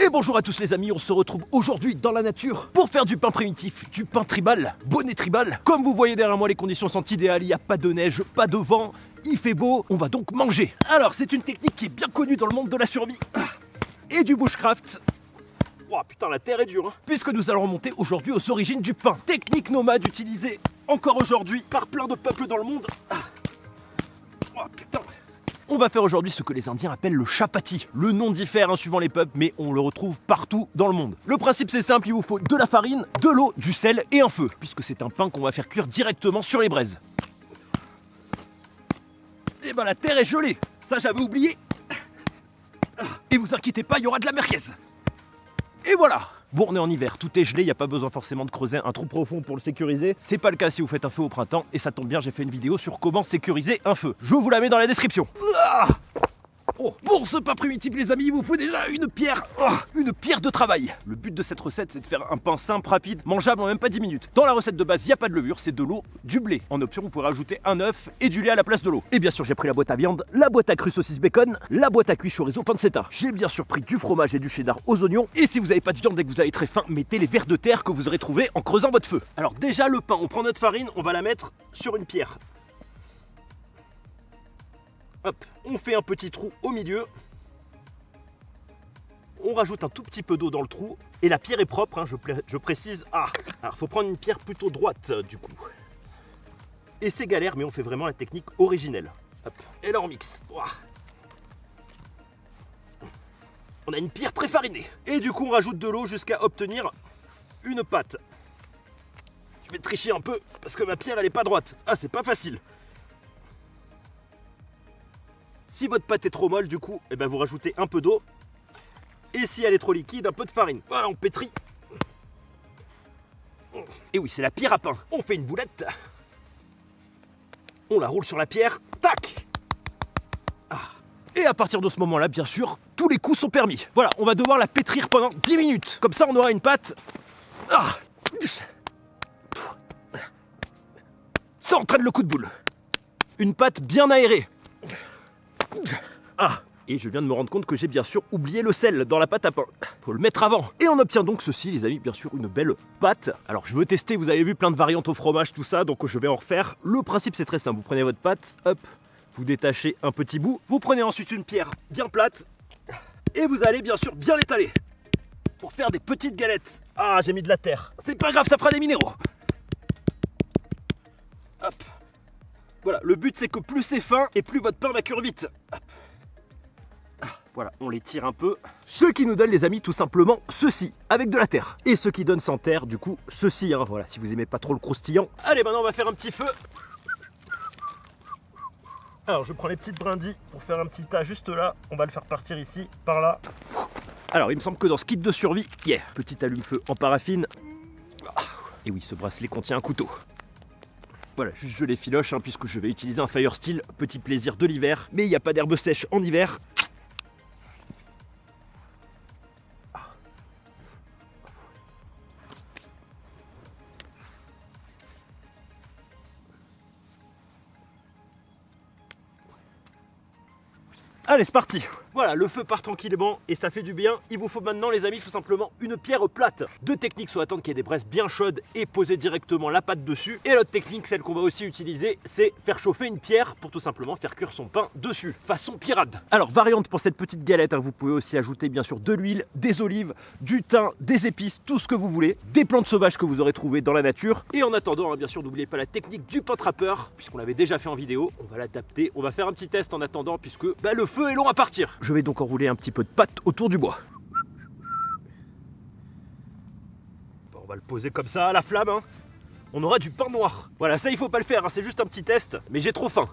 Et bonjour à tous les amis, on se retrouve aujourd'hui dans la nature pour faire du pain primitif, du pain tribal, bonnet tribal. Comme vous voyez derrière moi, les conditions sont idéales, il n'y a pas de neige, pas de vent, il fait beau, on va donc manger. Alors c'est une technique qui est bien connue dans le monde de la survie et du bushcraft. Oh putain, la terre est dure, hein. Puisque nous allons remonter aujourd'hui aux origines du pain. Technique nomade utilisée encore aujourd'hui par plein de peuples dans le monde. Oh putain. On va faire aujourd'hui ce que les Indiens appellent le chapati. Le nom diffère suivant les peuples, mais on le retrouve partout dans le monde. Le principe c'est simple, il vous faut de la farine, de l'eau, du sel et un feu, puisque c'est un pain qu'on va faire cuire directement sur les braises. Et ben la terre est gelée, ça j'avais oublié. Et vous inquiétez pas, il y aura de la merguez. Et voilà. Bon, on est en hiver, tout est gelé, il n'y a pas besoin forcément de creuser un trou profond pour le sécuriser. C'est pas le cas si vous faites un feu au printemps, et ça tombe bien, j'ai fait une vidéo sur comment sécuriser un feu. Je vous la mets dans la description. Oh, pour ce pain primitif les amis, il vous faut déjà une pierre de travail. Le but de cette recette c'est de faire un pain simple, rapide, mangeable en même pas 10 minutes. Dans la recette de base, il n'y a pas de levure, c'est de l'eau, du blé. En option, vous pourrez rajouter un œuf et du lait à la place de l'eau. Et bien sûr, j'ai pris la boîte à viande, la boîte à cru saucisse bacon, la boîte à cuit chorizo pancetta. J'ai bien sûr pris du fromage et du cheddar aux oignons. Et si vous n'avez pas de viande et que vous avez très faim, mettez les vers de terre que vous aurez trouvés en creusant votre feu. Alors déjà le pain, on prend notre farine, on va la mettre sur une pierre. Hop, on fait un petit trou au milieu. On rajoute un tout petit peu d'eau dans le trou. Et la pierre est propre, hein, je précise. Alors faut prendre une pierre plutôt droite du coup. Et c'est galère, mais on fait vraiment la technique originelle. Hop. Et là on mixe. Ouah. On a une pierre très farinée. Et du coup on rajoute de l'eau jusqu'à obtenir une pâte. Je vais tricher un peu parce que ma pierre elle est pas droite. C'est pas facile. Si votre pâte est trop molle du coup, vous rajoutez un peu d'eau. Et si elle est trop liquide, un peu de farine. Voilà, on pétrit. Et oui, c'est la pierre à pain. On fait une boulette. On la roule sur la pierre. Tac. Et à partir de ce moment-là, bien sûr, tous les coups sont permis. Voilà, on va devoir la pétrir pendant 10 minutes. Comme ça, on aura une pâte. Ça entraîne le coup de boule. Une pâte bien aérée. Et je viens de me rendre compte que j'ai bien sûr oublié le sel dans la pâte à pain. Faut le mettre avant. Et on obtient donc ceci les amis, bien sûr une belle pâte. Alors je veux tester, vous avez vu plein de variantes au fromage, tout ça, donc je vais en refaire. Le principe c'est très simple, vous prenez votre pâte, hop, vous détachez un petit bout. Vous prenez ensuite une pierre bien plate. Et vous allez bien sûr bien l'étaler. Pour faire des petites galettes. J'ai mis de la terre. C'est pas grave, ça fera des minéraux. Hop. Voilà, le but c'est que plus c'est fin et plus votre pain va cuire vite. Hop. Voilà, on les tire un peu. Ce qui nous donne les amis tout simplement ceci, avec de la terre. Et ce qui donne sans terre, du coup, ceci, voilà, si vous aimez pas trop le croustillant. Allez, maintenant on va faire un petit feu. Alors je prends les petites brindilles pour faire un petit tas juste là. On va le faire partir ici, par là. Alors il me semble que dans ce kit de survie, petit allume-feu en paraffine. Et oui, ce bracelet contient un couteau. Voilà, juste je les filoche puisque je vais utiliser un fire steel, petit plaisir de l'hiver. Mais il n'y a pas d'herbe sèche en hiver. Allez, c'est parti. Voilà, le feu part tranquillement et ça fait du bien. Il vous faut maintenant, les amis, tout simplement une pierre plate. Deux techniques sont attendre qu'il y ait des braises bien chaudes et poser directement la pâte dessus. Et l'autre technique, celle qu'on va aussi utiliser, c'est faire chauffer une pierre pour tout simplement faire cuire son pain dessus, façon pirate. Alors, variante pour cette petite galette, vous pouvez aussi ajouter bien sûr de l'huile, des olives, du thym, des épices, tout ce que vous voulez, des plantes sauvages que vous aurez trouvées dans la nature. Et en attendant, bien sûr, n'oubliez pas la technique du pain trappeur, puisqu'on l'avait déjà fait en vidéo. On va l'adapter, on va faire un petit test en attendant, puisque le feu est long à partir. Je vais donc enrouler un petit peu de pâte autour du bois. On va le poser comme ça à la flamme. On aura du pain noir. Voilà, ça il faut pas le faire, c'est juste un petit test, mais j'ai trop faim.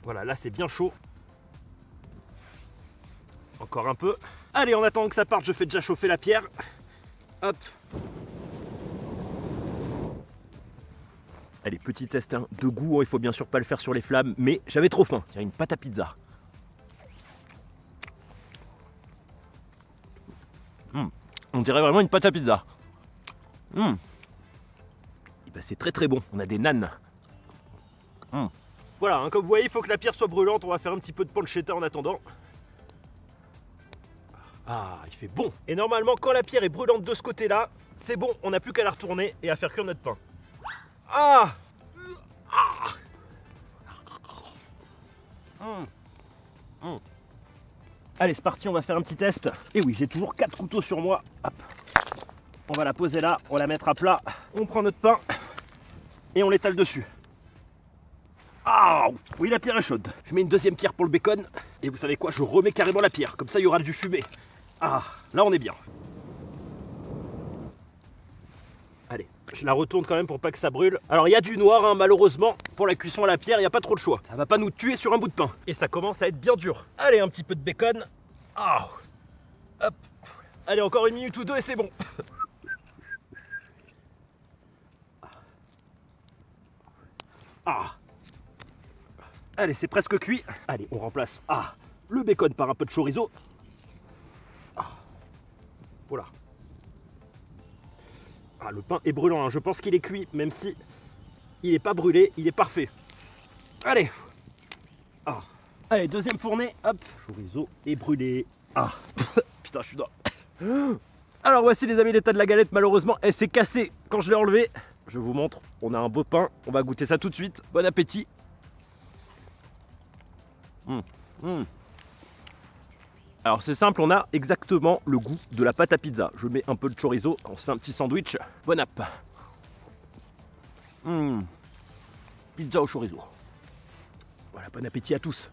Voilà, là c'est bien chaud. Encore un peu. Allez, en attendant que ça parte, je fais déjà chauffer la pierre. Hop. Allez, petit test de goût, il faut bien sûr pas le faire sur les flammes, mais j'avais trop faim. Tiens, une pâte à pizza. On dirait vraiment une pâte à pizza. C'est très très bon, on a des nanes. Voilà, comme vous voyez, il faut que la pierre soit brûlante. On va faire un petit peu de pancetta en attendant. Ah, il fait bon. Et normalement, quand la pierre est brûlante de ce côté-là, c'est bon, on n'a plus qu'à la retourner et à faire cuire notre pain. Ah, ah. Allez, c'est parti, on va faire un petit test. Et oui, j'ai toujours 4 couteaux sur moi. Hop. On va la poser là, on va la mettre à plat. On prend notre pain et on l'étale dessus. Ah oui, la pierre est chaude. Je mets une deuxième pierre pour le bacon. Et vous savez quoi, je remets carrément la pierre. Comme ça, il y aura du fumé. Ah, là, on est bien. Allez, je la retourne quand même pour pas que ça brûle. Alors, il y a du noir, hein, malheureusement. Pour la cuisson à la pierre, il n'y a pas trop de choix. Ça va pas nous tuer sur un bout de pain. Et ça commence à être bien dur. Allez, un petit peu de bacon. Ah, hop. Allez, encore 1 minute ou 2 et c'est bon. Ah. Allez, c'est presque cuit. Allez, on remplace le bacon par un peu de chorizo. Voilà. Ah, le pain est brûlant, hein. Je pense qu'il est cuit, même si il n'est pas brûlé, il est parfait. Allez. Allez, deuxième fournée, hop. Chorizo est brûlé. Putain, je suis dans... Alors voici les amis l'état de la galette, malheureusement elle s'est cassée quand je l'ai enlevée. Je vous montre, on a un beau pain, on va goûter ça tout de suite. Bon appétit. Alors c'est simple, on a exactement le goût de la pâte à pizza. Je mets un peu de chorizo, on se fait un petit sandwich. Bon app. Pizza au chorizo. Voilà, bon appétit à tous.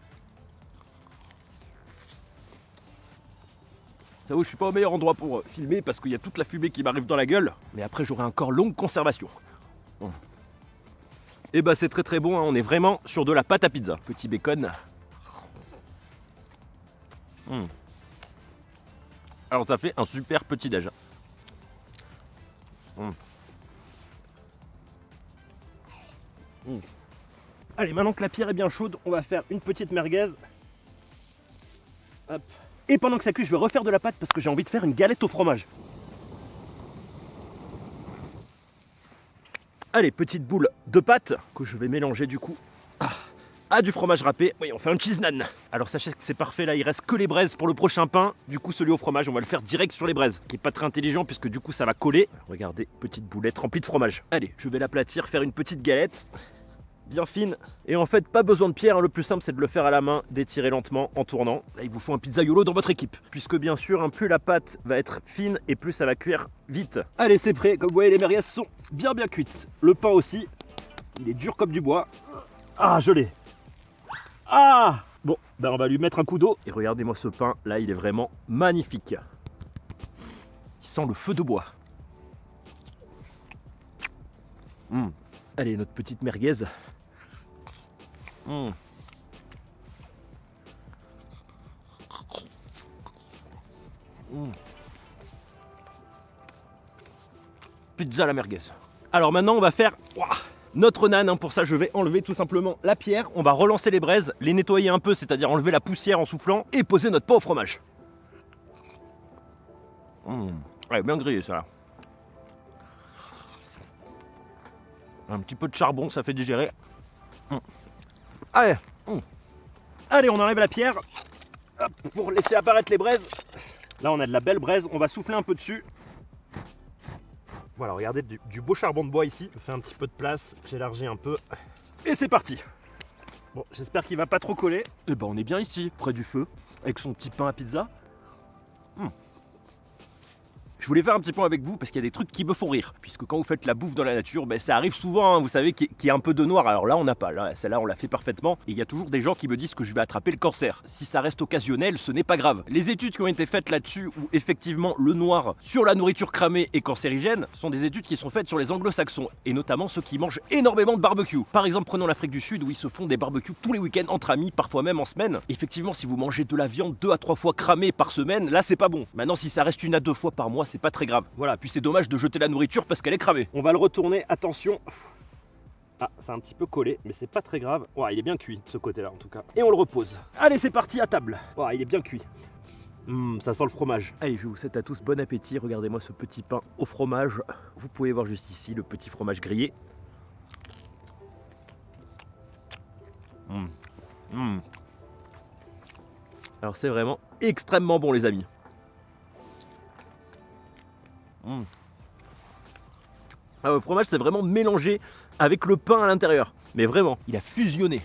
J'avoue, je suis pas au meilleur endroit pour filmer parce qu'il y a toute la fumée qui m'arrive dans la gueule. Mais après, j'aurai encore longue conservation. Et bah, c'est très très bon, hein. On est vraiment sur de la pâte à pizza. Petit bacon. Alors, ça fait un super petit déj. Allez, maintenant que la pierre est bien chaude, on va faire une petite merguez. Hop. Et pendant que ça cuit, je vais refaire de la pâte parce que j'ai envie de faire une galette au fromage. Allez, petite boule de pâte que je vais mélanger du coup à du fromage râpé. Oui, on fait un cheese naan. Alors sachez que c'est parfait, là il reste que les braises pour le prochain pain. Du coup celui au fromage, on va le faire direct sur les braises, qui est pas très intelligent puisque du coup ça va coller. Regardez, petite boulette remplie de fromage. Allez, je vais l'aplatir, faire une petite galette bien fine. Et en fait, pas besoin de pierre, hein. Le plus simple c'est de le faire à la main, d'étirer lentement en tournant. Là il vous faut un pizzaiolo dans votre équipe, puisque bien sûr, plus la pâte va être fine et plus ça va cuire vite. Allez, c'est prêt, comme vous voyez les merguez sont bien cuites. Le pain aussi, il est dur comme du bois. Ah, je l'ai. Bon, ben on va lui mettre un coup d'eau. Et regardez-moi ce pain, là il est vraiment magnifique. Il sent le feu de bois. Allez, notre petite merguez. Pizza à la merguez. Alors maintenant on va faire notre naan, hein. Pour ça je vais enlever tout simplement la pierre. On va relancer les braises, les nettoyer un peu, c'est-à-dire enlever la poussière en soufflant, et poser notre pain au fromage. Ouais, bien grillé ça là. Un petit peu de charbon, ça fait digérer. Allez, allez, on enlève la pierre. Hop, pour laisser apparaître les braises. Là on a de la belle braise, on va souffler un peu dessus. Voilà, regardez, du beau charbon de bois ici. Je fais un petit peu de place, j'élargis un peu. Et c'est parti. Bon, j'espère qu'il va pas trop coller. Et ben on est bien ici, près du feu, avec son petit pain à pizza. Je voulais faire un petit point avec vous parce qu'il y a des trucs qui me font rire. Puisque quand vous faites la bouffe dans la nature, ben ça arrive souvent, hein, vous savez, qu'il y a un peu de noir. Alors là, on n'a pas. Là, celle-là, on l'a fait parfaitement. Et il y a toujours des gens qui me disent que je vais attraper le cancer. Si ça reste occasionnel, ce n'est pas grave. Les études qui ont été faites là-dessus, où effectivement le noir sur la nourriture cramée est cancérigène, sont des études qui sont faites sur les anglo-saxons. Et notamment ceux qui mangent énormément de barbecue. Par exemple, prenons l'Afrique du Sud où ils se font des barbecues tous les week-ends entre amis, parfois même en semaine. Effectivement, si vous mangez de la viande 2 à 3 fois cramée par semaine, là c'est pas bon. Maintenant, si ça reste 1 à 2 fois par mois, c'est pas très grave. Voilà. Puis c'est dommage de jeter la nourriture parce qu'elle est cramée. On va le retourner, attention. C'est un petit peu collé, mais c'est pas très grave. Il est bien cuit, ce côté-là en tout cas. Et on le repose. Allez, c'est parti, à table. Il est bien cuit. Ça sent le fromage. Allez, je vous souhaite à tous bon appétit. Regardez-moi ce petit pain au fromage. Vous pouvez voir juste ici le petit fromage grillé. Alors c'est vraiment extrêmement bon les amis. Ah, le fromage c'est vraiment mélangé avec le pain à l'intérieur. Mais vraiment, il a fusionné.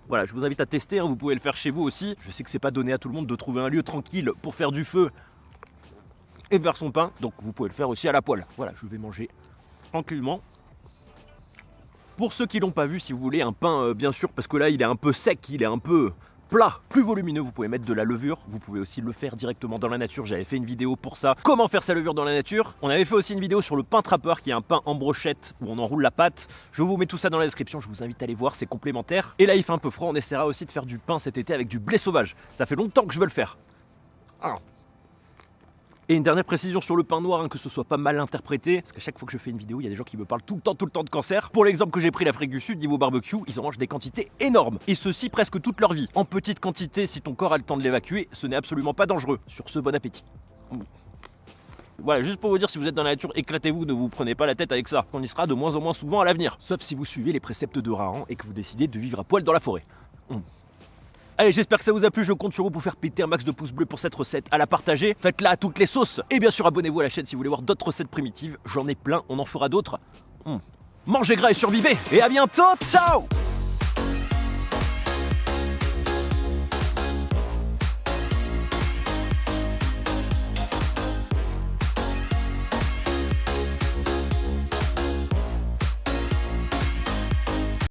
Voilà, je vous invite à tester, hein, vous pouvez le faire chez vous aussi. Je sais que c'est pas donné à tout le monde de trouver un lieu tranquille pour faire du feu et faire son pain. Donc vous pouvez le faire aussi à la poêle. Voilà, je vais manger tranquillement. Pour ceux qui l'ont pas vu, si vous voulez un pain, bien sûr, parce que là il est un peu sec, il est un peu plat, plus volumineux, vous pouvez mettre de la levure. Vous pouvez aussi le faire directement dans la nature, j'avais fait une vidéo pour ça. Comment faire sa levure dans la nature. On avait fait aussi une vidéo sur le pain trappeur, qui est un pain en brochette où on enroule la pâte. Je vous mets tout ça dans la description, je vous invite à aller voir, c'est complémentaire. Et là il fait un peu froid, on essaiera aussi de faire du pain cet été avec du blé sauvage. Ça fait longtemps que je veux le faire. Et une dernière précision sur le pain noir, hein, que ce soit pas mal interprété, parce qu'à chaque fois que je fais une vidéo, il y a des gens qui me parlent tout le temps de cancer. Pour l'exemple que j'ai pris, l'Afrique du Sud, niveau barbecue, ils en mangent des quantités énormes. Et ceci presque toute leur vie. En petite quantité, si ton corps a le temps de l'évacuer, ce n'est absolument pas dangereux. Sur ce, bon appétit. Voilà, juste pour vous dire, si vous êtes dans la nature, éclatez-vous, ne vous prenez pas la tête avec ça. On y sera de moins en moins souvent à l'avenir. Sauf si vous suivez les préceptes de Rahan et que vous décidez de vivre à poil dans la forêt. Allez, j'espère que ça vous a plu, je compte sur vous pour faire péter un max de pouces bleus pour cette recette, à la partager, faites-la à toutes les sauces. Et bien sûr, abonnez-vous à la chaîne si vous voulez voir d'autres recettes primitives, j'en ai plein, on en fera d'autres. Mangez gras et survivez, et à bientôt, ciao!